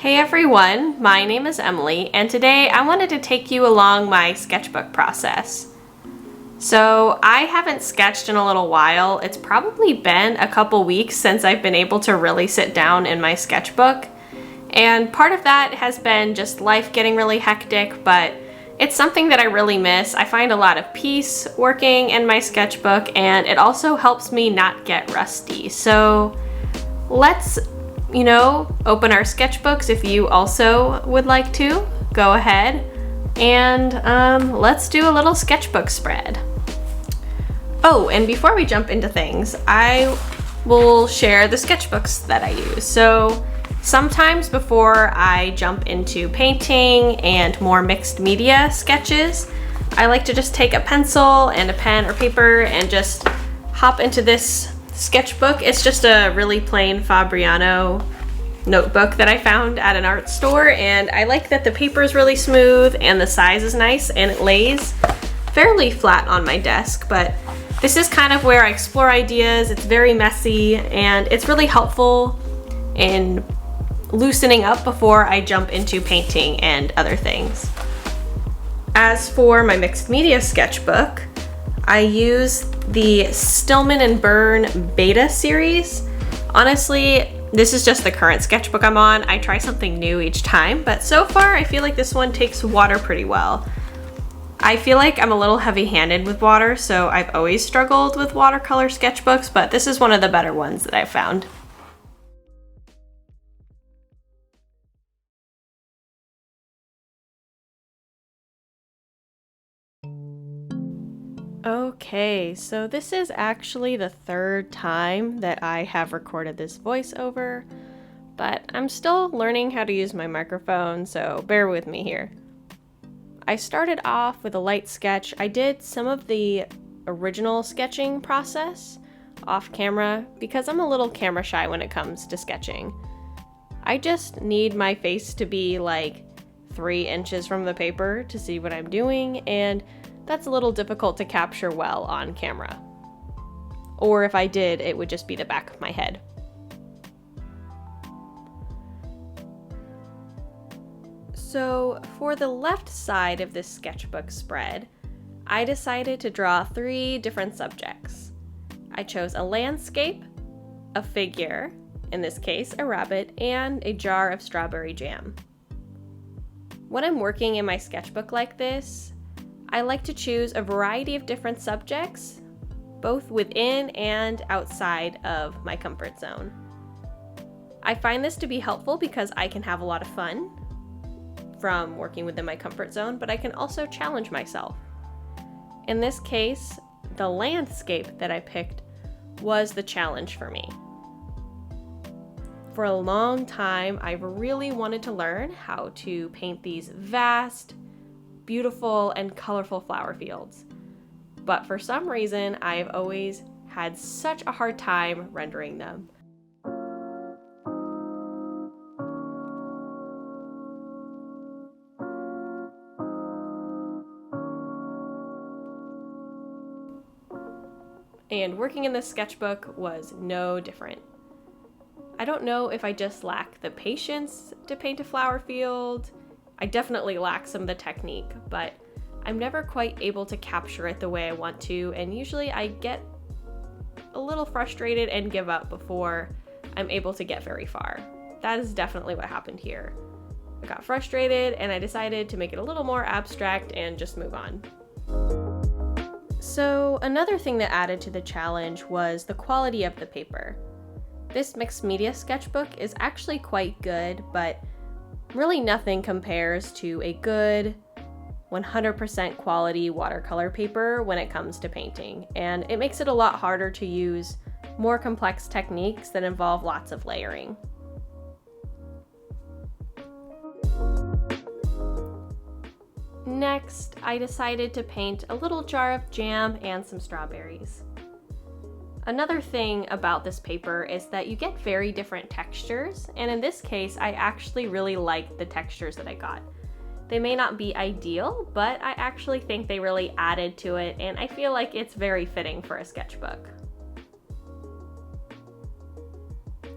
Hey everyone, my name is Emily, and today I wanted to take you along my sketchbook process. So I haven't sketched in a little while. It's probably been a couple weeks since I've been able to really sit down in my sketchbook. And part of that has been just life getting really hectic, but it's something that I really miss. I find a lot of peace working in my sketchbook, and it also helps me not get rusty. So let's open our sketchbooks. If you also would like to, go ahead and let's do a little sketchbook spread. Oh, and before we jump into things, I will share the sketchbooks that I use. So sometimes before I jump into painting and more mixed media sketches, I like to just take a pencil and a pen or paper and just hop into this sketchbook. It's just a really plain Fabriano notebook that I found at an art store, and I like that the paper is really smooth and the size is nice and it lays fairly flat on my desk. But this is kind of where I explore ideas. It's very messy and it's really helpful in loosening up before I jump into painting and other things. As for my mixed media sketchbook, I use the Stillman and Burn Beta series. Honestly, this is just the current sketchbook I'm on. I try something new each time, but so far I feel like this one takes water pretty well. I feel like I'm a little heavy-handed with water, so I've always struggled with watercolor sketchbooks, but this is one of the better ones that I've found. Okay, so this is actually the third time that I have recorded this voiceover, but I'm still learning how to use my microphone, so bear with me here. I started off with a light sketch. I did some of the original sketching process off camera because I'm a little camera shy when it comes to sketching. I just need my face to be like 3 inches from the paper to see what I'm doing, and that's a little difficult to capture well on camera. Or if I did, it would just be the back of my head. So for the left side of this sketchbook spread, I decided to draw 3 different subjects. I chose a landscape, a figure, in this case a rabbit, and a jar of strawberry jam. When I'm working in my sketchbook like this, I like to choose a variety of different subjects, both within and outside of my comfort zone. I find this to be helpful because I can have a lot of fun from working within my comfort zone, but I can also challenge myself. In this case, the landscape that I picked was the challenge for me. For a long time, I've really wanted to learn how to paint these vast, beautiful and colorful flower fields. But for some reason, I've always had such a hard time rendering them. And working in this sketchbook was no different. I don't know if I just lack the patience to paint a flower field. I definitely lack some of the technique, but I'm never quite able to capture it the way I want to, and usually I get a little frustrated and give up before I'm able to get very far. That is definitely what happened here. I got frustrated and I decided to make it a little more abstract and just move on. So another thing that added to the challenge was the quality of the paper. This mixed media sketchbook is actually quite good, but really nothing compares to a good 100% quality watercolor paper when it comes to painting, and it makes it a lot harder to use more complex techniques that involve lots of layering. Next, I decided to paint a little jar of jam and some strawberries. Another thing about this paper is that you get very different textures, and in this case, I actually really like the textures that I got. They may not be ideal, but I actually think they really added to it, and I feel like it's very fitting for a sketchbook.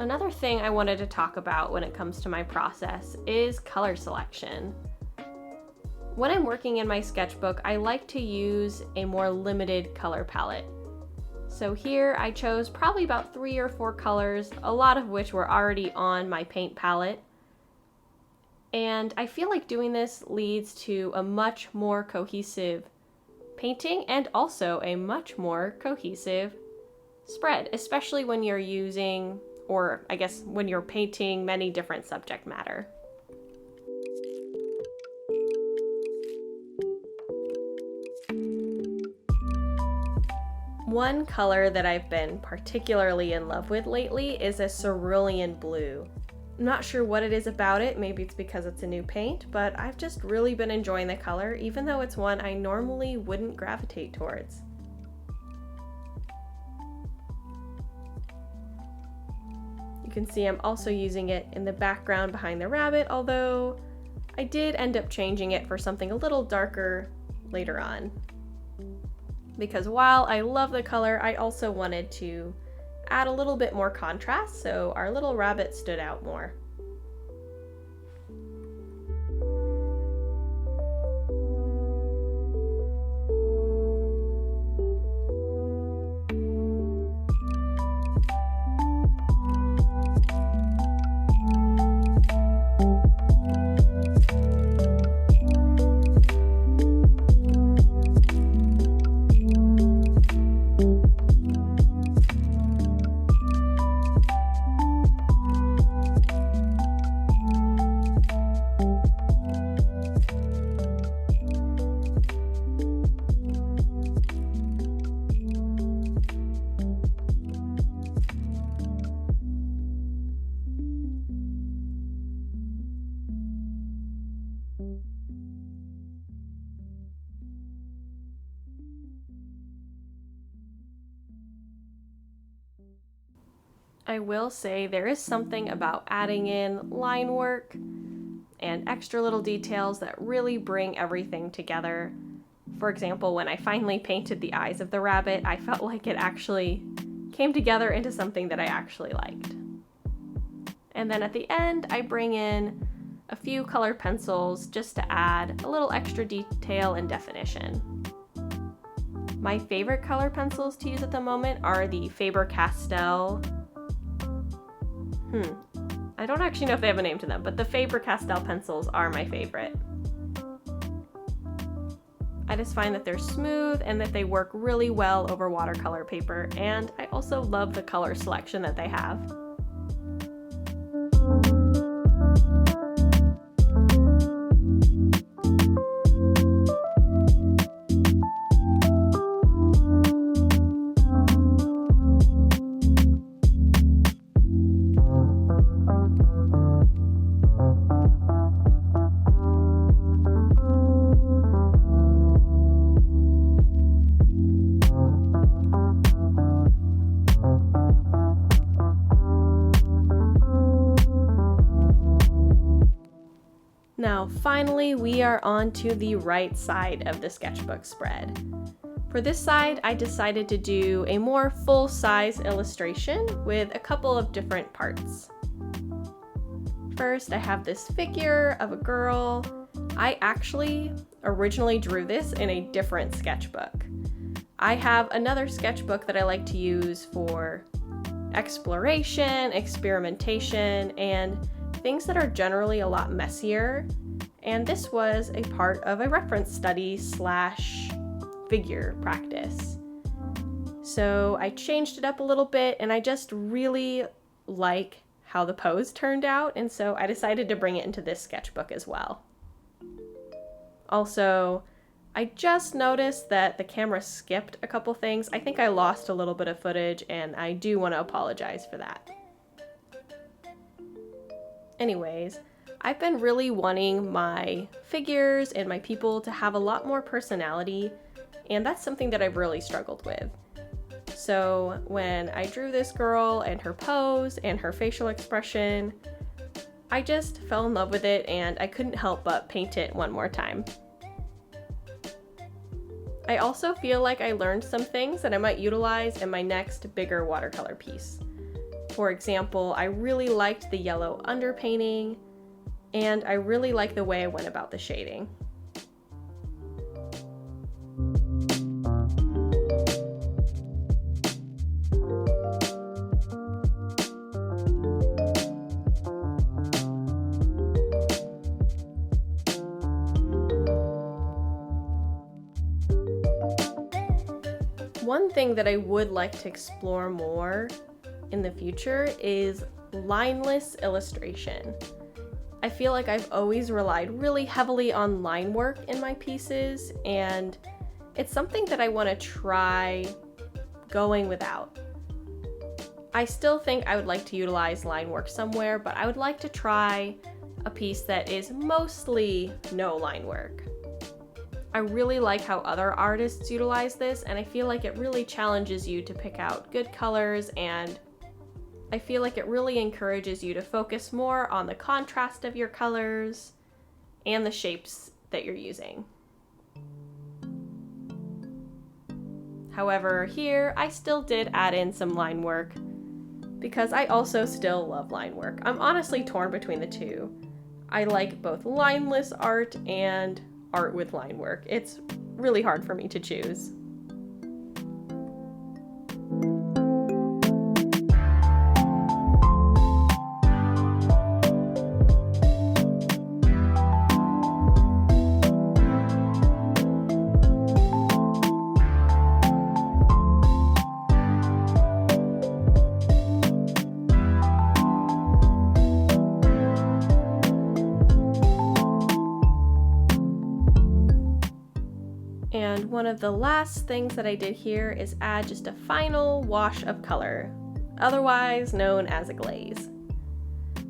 Another thing I wanted to talk about when it comes to my process is color selection. When I'm working in my sketchbook, I like to use a more limited color palette. So here I chose probably about 3 or 4 colors, a lot of which were already on my paint palette. And I feel like doing this leads to a much more cohesive painting and also a much more cohesive spread, especially when you're using, or I guess when you're painting many different subject matter. One color that I've been particularly in love with lately is a cerulean blue. I'm not sure what it is about it, maybe it's because it's a new paint, but I've just really been enjoying the color, even though it's one I normally wouldn't gravitate towards. You can see I'm also using it in the background behind the rabbit, although I did end up changing it for something a little darker later on. Because while I love the color, I also wanted to add a little bit more contrast, so our little rabbit stood out more. I will say there is something about adding in line work and extra little details that really bring everything together. For example, when I finally painted the eyes of the rabbit, I felt like it actually came together into something that I actually liked. And then at the end, I bring in a few colored pencils just to add a little extra detail and definition. My favorite color pencils to use at the moment are the Faber Castel. I don't actually know if they have a name to them, but the Faber Castel pencils are my favorite. I just find that they're smooth and that they work really well over watercolor paper, and I also love the color selection that they have. Now finally, we are on to the right side of the sketchbook spread. For this side, I decided to do a more full-size illustration with a couple of different parts. First, I have this figure of a girl. I actually originally drew this in a different sketchbook. I have another sketchbook that I like to use for exploration, experimentation, and things that are generally a lot messier, and this was a part of a reference study / figure practice. So I changed it up a little bit, and I just really like how the pose turned out, and so I decided to bring it into this sketchbook as well. Also, I just noticed that the camera skipped a couple things. I think I lost a little bit of footage, and I do want to apologize for that. Anyways, I've been really wanting my figures and my people to have a lot more personality, and that's something that I've really struggled with. So when I drew this girl and her pose and her facial expression, I just fell in love with it, and I couldn't help but paint it one more time. I also feel like I learned some things that I might utilize in my next bigger watercolor piece. For example, I really liked the yellow underpainting, and I really like the way I went about the shading. One thing that I would like to explore more in the future is lineless illustration. I feel like I've always relied really heavily on line work in my pieces, and it's something that I want to try going without. I still think I would like to utilize line work somewhere, but I would like to try a piece that is mostly no line work. I really like how other artists utilize this, and I feel like it really challenges you to pick out good colors, and I feel like it really encourages you to focus more on the contrast of your colors and the shapes that you're using. However, here I still did add in some line work because I also still love line work. I'm honestly torn between the two. I like both lineless art and art with line work. It's really hard for me to choose. And one of the last things that I did here is add just a final wash of color, otherwise known as a glaze.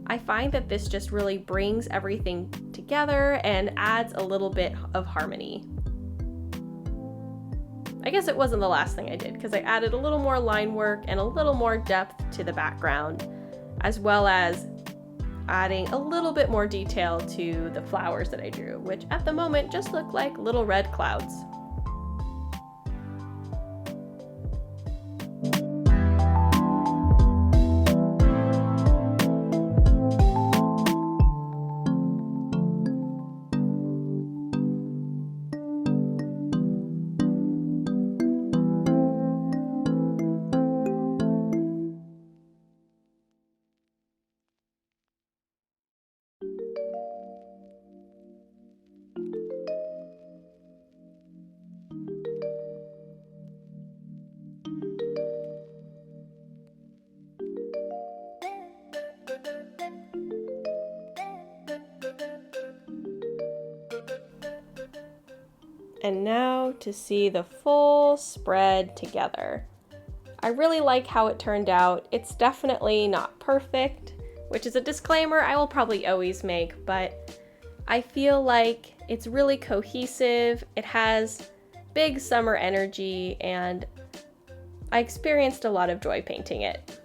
I find that this just really brings everything together and adds a little bit of harmony. I guess it wasn't the last thing I did because I added a little more line work and a little more depth to the background, as well as adding a little bit more detail to the flowers that I drew, which at the moment just look like little red clouds. And now to see the full spread together. I really like how it turned out. It's definitely not perfect, which is a disclaimer I will probably always make, but I feel like it's really cohesive. It has big summer energy, and I experienced a lot of joy painting it.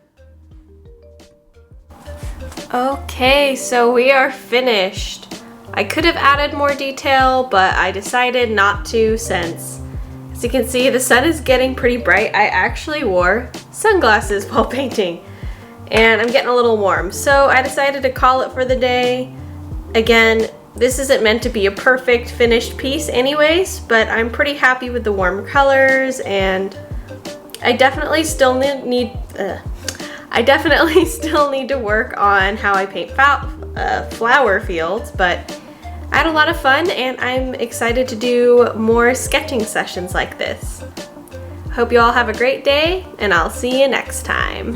Okay, so we are finished. I could have added more detail, but I decided not to since, as you can see, the sun is getting pretty bright. I actually wore sunglasses while painting, and I'm getting a little warm. So I decided to call it for the day. Again, this isn't meant to be a perfect finished piece anyways, but I'm pretty happy with the warm colors, and I definitely still need to work on how I paint flower fields, but I had a lot of fun, and I'm excited to do more sketching sessions like this. Hope you all have a great day, and I'll see you next time.